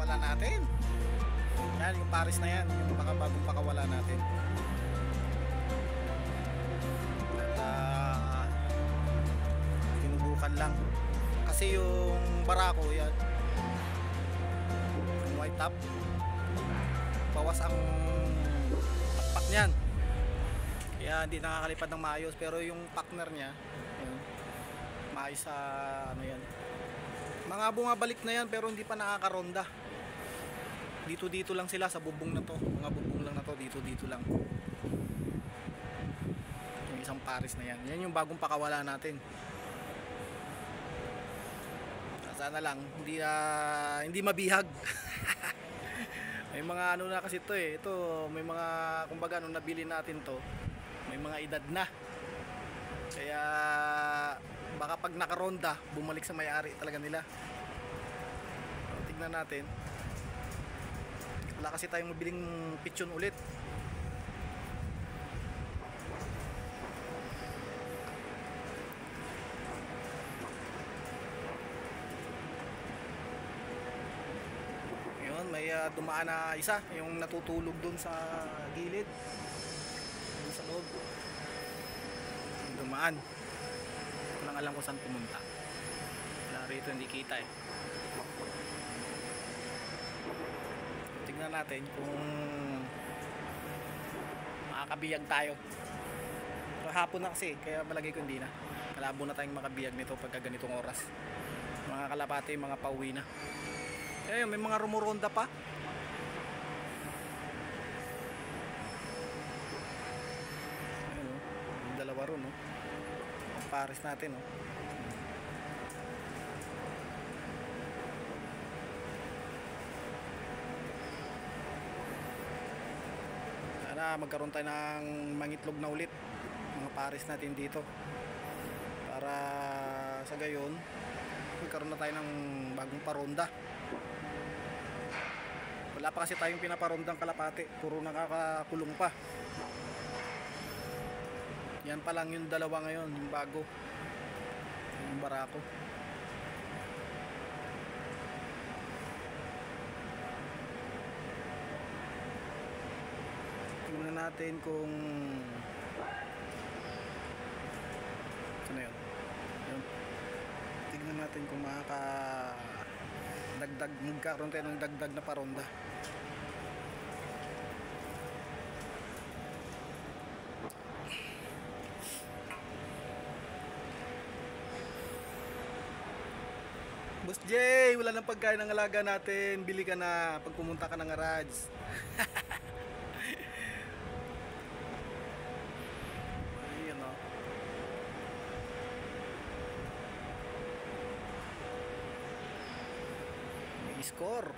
pakawala natin. Yan, yung Paris na yan, yung bagong pakawala natin. At sinubukan lang. Kasi yung Barako yan, yung white top, bawas ang pakpak niyan. Kaya hindi nakakalipad ng maayos. Pero yung partner niya, yun, maayos sa ano yan. Mga bumabalik na yan pero hindi pa nakakaronda. Dito lang sila sa bubong na to. Mga bubong lang na to, dito lang. Yung isang Paris na yan. Yan yung bagong pakawala natin. Sana lang hindi mabihag. May mga ano na kasi to eh. Ito may mga kumbaga nung nabili natin to, may mga edad na. Kaya baka pag nakaronda, bumalik sa may-ari talaga nila. Tignan natin. Wala kasi tayong mabiling pityon ulit. Yun, may dumaan na isa, yung natutulog dun sa gilid. Dun sa loob. Yung dumaan. Hindi ko lang alam kung saan pumunta. Wala rito, hindi kita eh. Tignan natin kung makakabiyag tayo. Pero hapon na kasi, kaya malagay ko hindi na. Malabo na tayong makabiyag nito pagka ganitong oras. Mga kalapate, mga pauwi na. Ayun, may mga rumuronda pa. Ayun, yung dalawa ron, no? Ang Paris natin, no? Sana magkaroon tayo ng mangitlog na ulit mga Paris natin dito para sa gayon magkaroon na tayo ng bagong paronda. Wala pa kasi tayong pinaparondang kalapate, puro nakakakulong pa. Yan pa lang yung dalawa ngayon, yung bago, yung Barako. Tingnan natin kung ano yun. Yun. Tingnan natin kung magkaroon tayo ng dagdag na paronda. Boss Jay, wala nang pagkain ng alaga natin. Bili ka na pag pumunta ka ng garage. Ayun o. May score.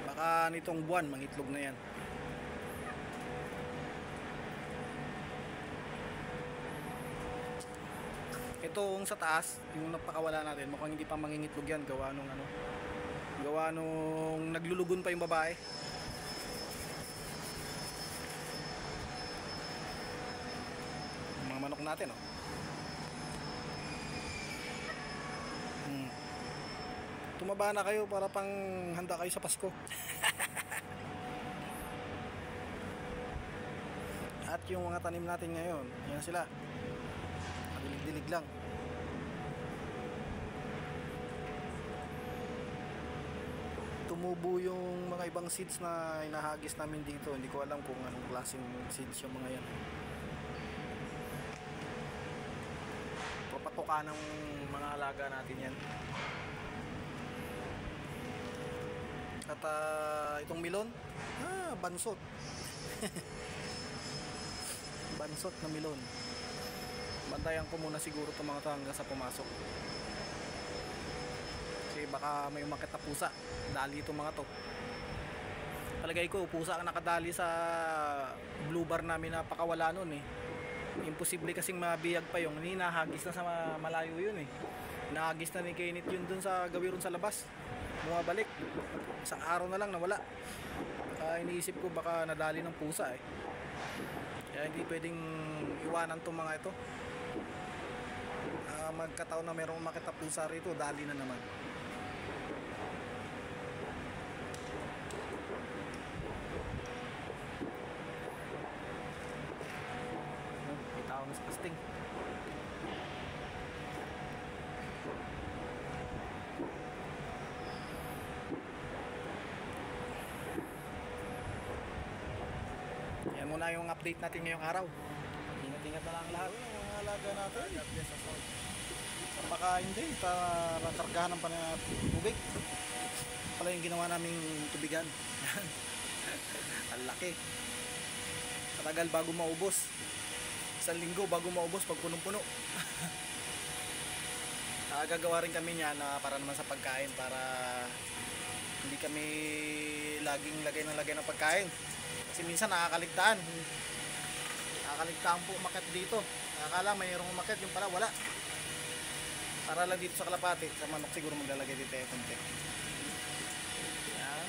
Baka nitong buwan mangitlog na yan. Itong sa taas, yung napakawala natin, mukhang hindi pa mangingitlog yan, gawa nung naglulugon pa yung babae. Mga manok natin, oh. Tumaba na kayo para pang handa kayo sa Pasko. At yung mga tanim natin ngayon, yan sila. Dilig lang. Tumubo yung mga ibang seeds na inahagis namin dito. Hindi ko alam kung anong klaseng seeds yung mga yan. Papatuka ng mga alaga natin yan. At itong milon, bansot. Bansot na milon. Bantayan ko muna siguro itong mga ito hanggang sa pumasok. Kasi baka may umakit na pusa. Dali itong mga to. Palagay ko, pusa ang nakadali sa blue bar namin na pakawala nun eh. Imposible kasing mabiyag pa yung hinahagis na sa malayo yun eh. Nahagis na ni Kenneth yun dun sa gawiron sa labas. Bumabalik. Isang araw na lang nawala. Iniisip ko baka nadali ng pusa eh. Kaya hindi pwedeng iwanan itong mga ito. magkataon na merong makita pusa rito, dali na naman. May tao na sa casting. Yan muna yung update natin ngayong araw. Ingat-ingat na lang lahat ng mga alaga natin. Baka hindi, kargahan pa na tubig. Pala yung ginawa naming tubigan. Ang laki. Matagal bago maubos. 1 linggo bago maubos pag punong-puno. Gagawa rin kami niyan para naman sa pagkain, para hindi kami laging lagay ng pagkain. Kasi minsan nakakaligtaan po umakyat dito. Nakakala mayroong umakyat, yung pala wala. Para lang dito sa kalapati, sa manok siguro maglalagay dito yung konti. Yan,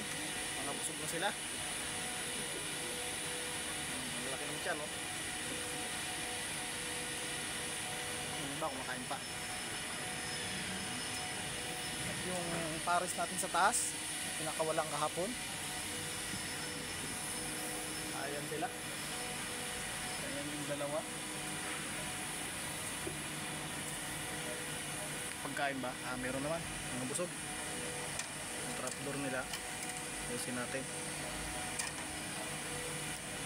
mga busog na sila. Malaki ng tiyan, no? Yung iba kumakain pa. At yung pares natin sa taas, pinakawalang kahapon. Ayan sila. Ayan yung dalawa. Pagkain ba? Meron naman. Mga busog. Yung trapdoor nila. Ayusin natin.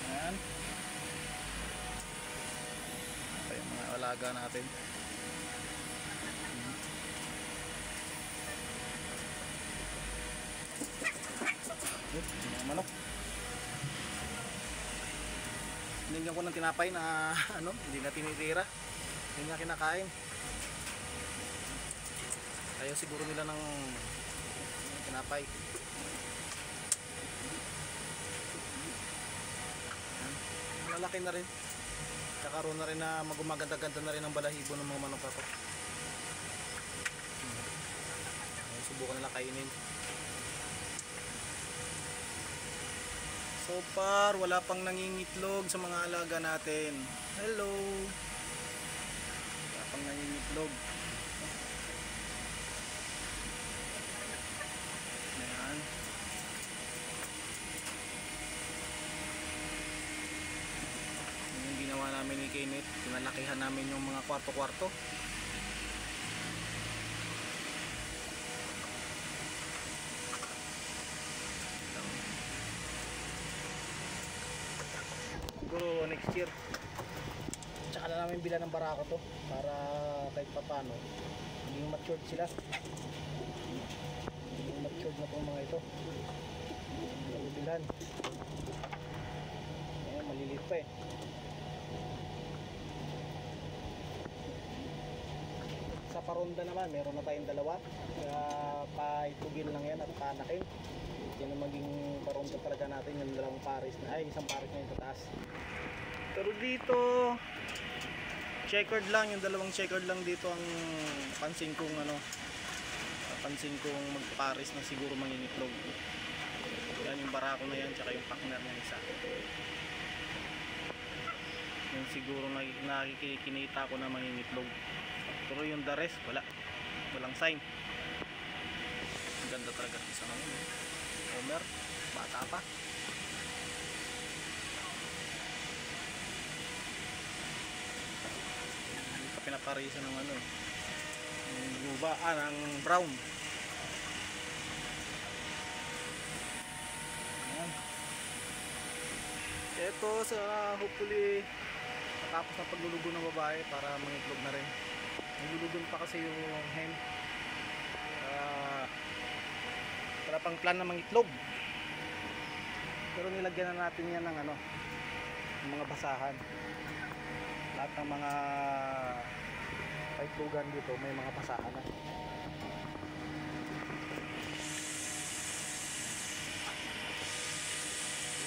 Ayan. Ito yung mga alaga natin. Mga manok. Binigyan ko ng tinapay na hindi na tinitira, hindi na kinakain. Kaya siguro nila ng tinapay. Malaki na rin. Kakaroon na rin na magumaganda-ganda na rin ang balahibo ng mga manok ako. Subukan nila kainin. So far, wala pang nangingitlog sa mga alaga natin. Hello! Wala pang nangingitlog. Ayan. Yung ginawa namin ni Kenneth, pinalakihan namin yung mga kwarto-kwarto. Siguro next year tsaka na namin bilan ng barako to para kahit papano hindi matured sila, hindi matured na itong mga ito bilan. Ayan, maliliit pa eh. Sa paronda naman meron na tayong dalawa, kaya paitugin lang yan at panakin. Yan ang maging paronda talaga natin, yung dalawang pares na isang pares na yung tataas. Pero dito checkered lang, yung dalawang checkered lang dito ang pansin kong magpares na siguro mangingitlog. Yan yung barako na yan, tsaka yung partner na isa. Yung siguro nakikinita ko na mangingitlog. Pero yung the rest walang sign. Ang ganda talaga isa ngayon. Homer, bata pa. Hindi pa pinaparisan ng ng guba, ng brown. Ayan. Ito sa hopefully matapos na paglulugo ng babae para mangitlog na rin. Naglulugon pa kasi yung hen. Wala pang plan na mangitlog. Pero nilagyan na natin yan ng ng mga basahan. Lahat ng mga paitlugan dito may mga basahan na.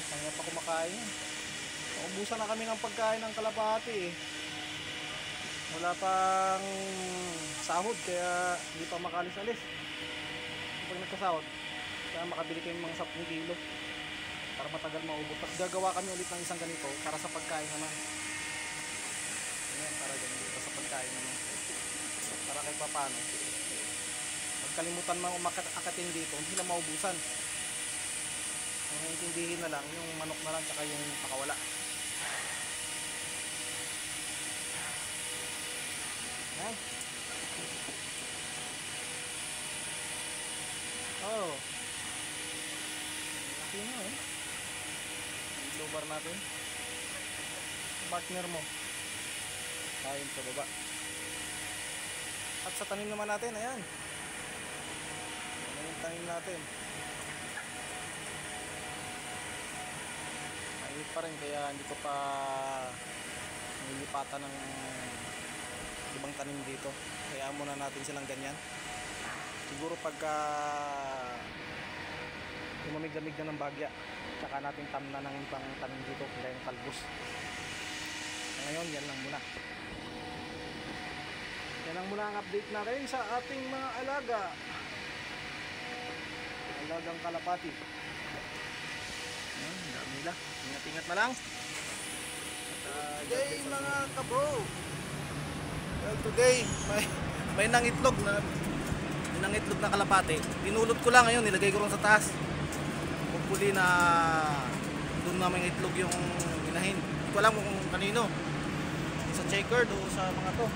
Kanya pa kumakain yan. Naubusan na kami ng pagkain ng kalapati eh. Wala pang sahod kaya hindi pa makalis-alis. Pag nagkasahod kaya makabili kayong mga 10 kilo para matagal maubos. At gagawa kami ulit ng isang ganito para sa pagkain naman. Ayan, para ganito sa pagkain naman. para kahit papano magkalimutan mang akatin dito, hindi na maubusan. Ang intindihin na lang yung manok na lang tsaka yung pakawala. Yan. Oh, laki na eh. Yung lubar natin, partner mo kain sa baba. At sa tanim naman natin, ayan, yung tanim natin mainit pa rin, kaya hindi ko pa nilipatan ng ibang tanim dito. Kaya muna natin silang ganyan. Siguro pagka lumamig-lamig na ng bagya, tsaka natin tamna ng ibang tanim dito, kaya yung talbos. Ngayon, yan lang muna. Yan lang muna ang update natin sa ating mga alagang kalapati. Ayan, dami nila. Ingat-ingat na lang. Today mga kabro, well, today may nangitlog na kalapati. Pinulot ko lang ngayon, nilagay ko rin sa taas. Hopefully na doon na may itlog yung inahin. Hindi ko alam kung kanino, sa checkered o sa mga to.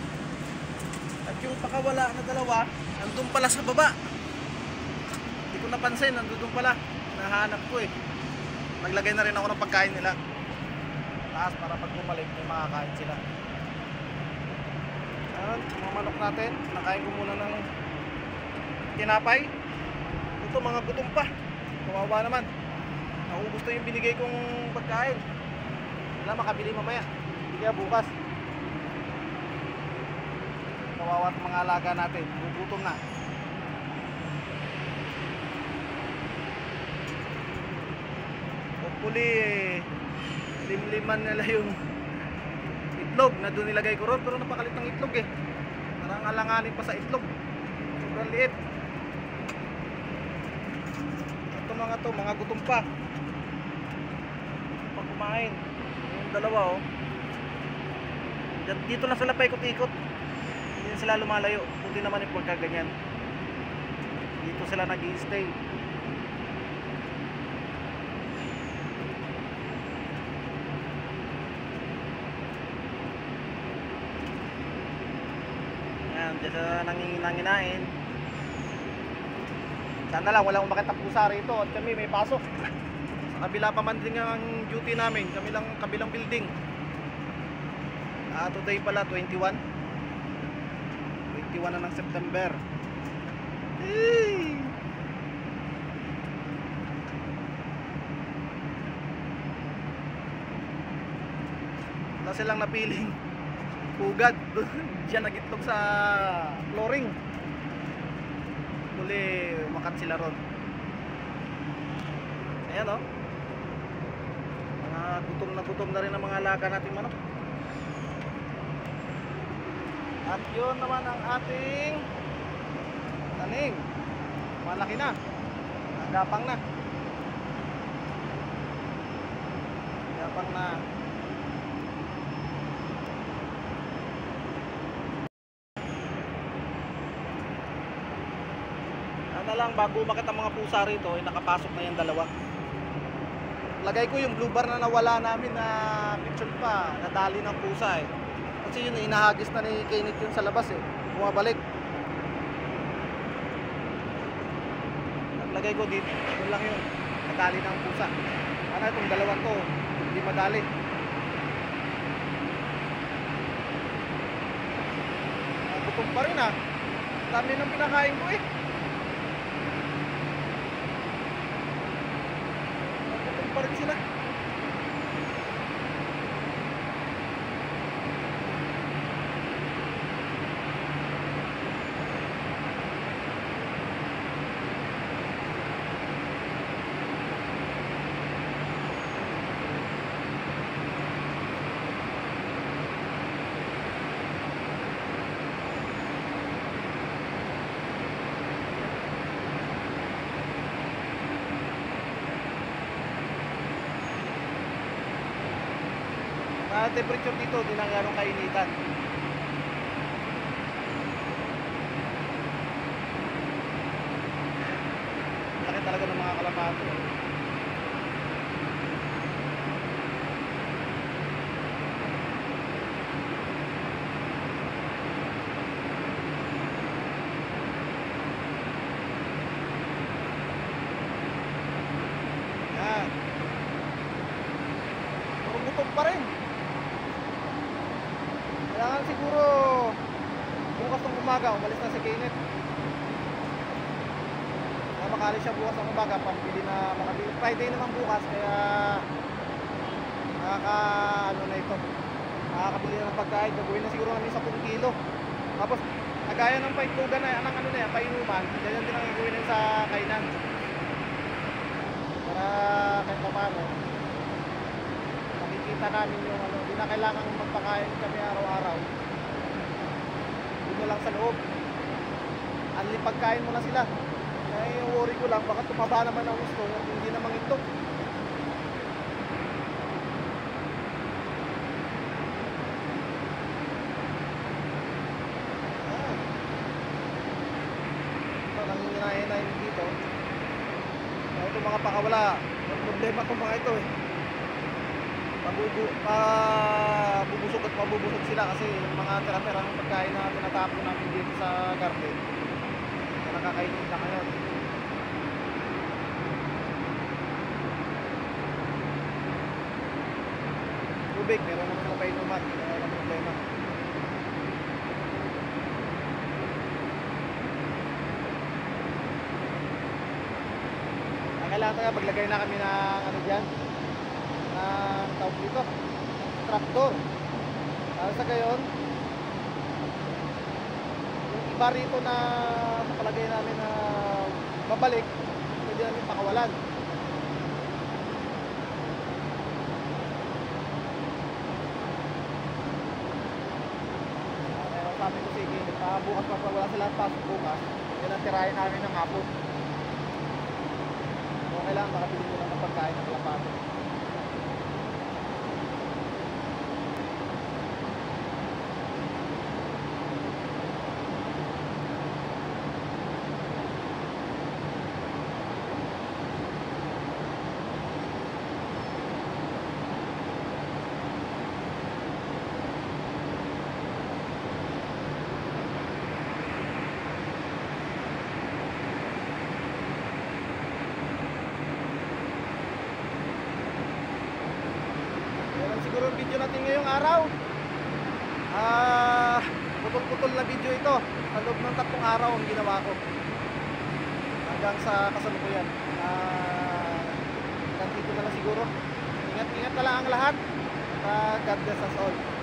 At yung pakawala na dalawa, nandun pala sa baba. Hindi ko napansin, nandun pala. Nahanap ko eh. Naglagay na rin ako ng pagkain nila taas para pag bumalik may makakain sila. At mga manok natin, nakain ko muna ng tinapay. Ito mga gutom pa, kawawa naman. Naubos to yung binigay kong pagkain. Wala makabili mamaya, hindi kaya bukas. Kawawa at mga alaga natin, gugutom na. Hopefully limliman nila yung itlog na doon nilagay ko ron, pero napakalit ng itlog eh. Parang alanganin pa sa itlog, sobrang liit. Ito mga gutom pa pag kumain. Yung dalawa oh, dito na sila paikot-ikot, hindi na sila lumalayo. Buti naman yung pagkaganyan, dito sila nag-i-stay. Diyan sa nanginginain. Sana lang walang umakit ang pusa rito at kami may pasok. Sa kabila pa man din ang duty namin, kami lang kabilang building. Today pala 21 na ng September. Wala silang napiling pugad. Diyan nagitlog sa flooring. Muli umakat sila ron. Ayan o, mga gutom na rin ang mga alaga natin manok. At yun naman ang ating tanim. Malaki na, nagapang na. Gapang na. Lang bago umakit ang mga pusa rito ay nakapasok na yung dalawa. Lagay ko yung blue bar na nawala namin na picture pa, nadali ng pusa eh. Kasi yun inahagis na ni Kenneth yun sa labas eh, bumabalik. Naglagay ko dito, yun lang yun, nadali ng pusa. Ano itong dalawang to, hindi madali. Gutom pa rin ah, dami ng pinakain ko eh. Pa rin sila. Temperature dito, di na gano'ng kainitan. kalapate. Yan. Puro gutom pa rin. Kailangan siguro bukas ng umaga, umalis na si Kenneth. Makali siya bukas ng umaga, pambili na makabili. Friday naman bukas, kaya ano na ito, nakakabili na ng pagkain. Gagawin na siguro namin 10 kilo. Tapos kagaya ng paitlugan na ang ano na yan, painuman, ganyan din ang gagawin sa kainan, para kahit pa paano makikita namin yung ano, hindi na kailangan magpakain kami araw-araw. Doon na lang sa loob, anli pagkain mo na sila. Ay, yung worry ko lang, baka tumaba naman ang gusto at hindi na mangitlog. Ito, nanginginay-inay dito. Ito mga pakawala, may problema itong mga ito eh. Bubusog at mabubusog sila kasi yung mga tira-tirang pagkain na tinatapon namin dito sa garden, nakakainin na ngayon. Tubig, meron naman sila painuman, wala naman problema. Kailangan tayo maglagay na kami ng ano dyan, ng tawag dito, trapdoor. Sa gayon, yung iba rito na sa palagay namin na babalik, pwede namin pakawalan. Sabi ko sige, bukas pa wala silang pasok bukas, yan ang tirahin namin ng hapon. So kailangan makabili nila ng pagkain ng kalapate. Siguro yung video natin ngayong araw, putol-putol na video ito. Sa loob ng 3 araw ang ginawa ko hanggang sa kasalukuyan. Hanggang dito na lang siguro. Ingat-ingat na lang ang lahat. God bless us all.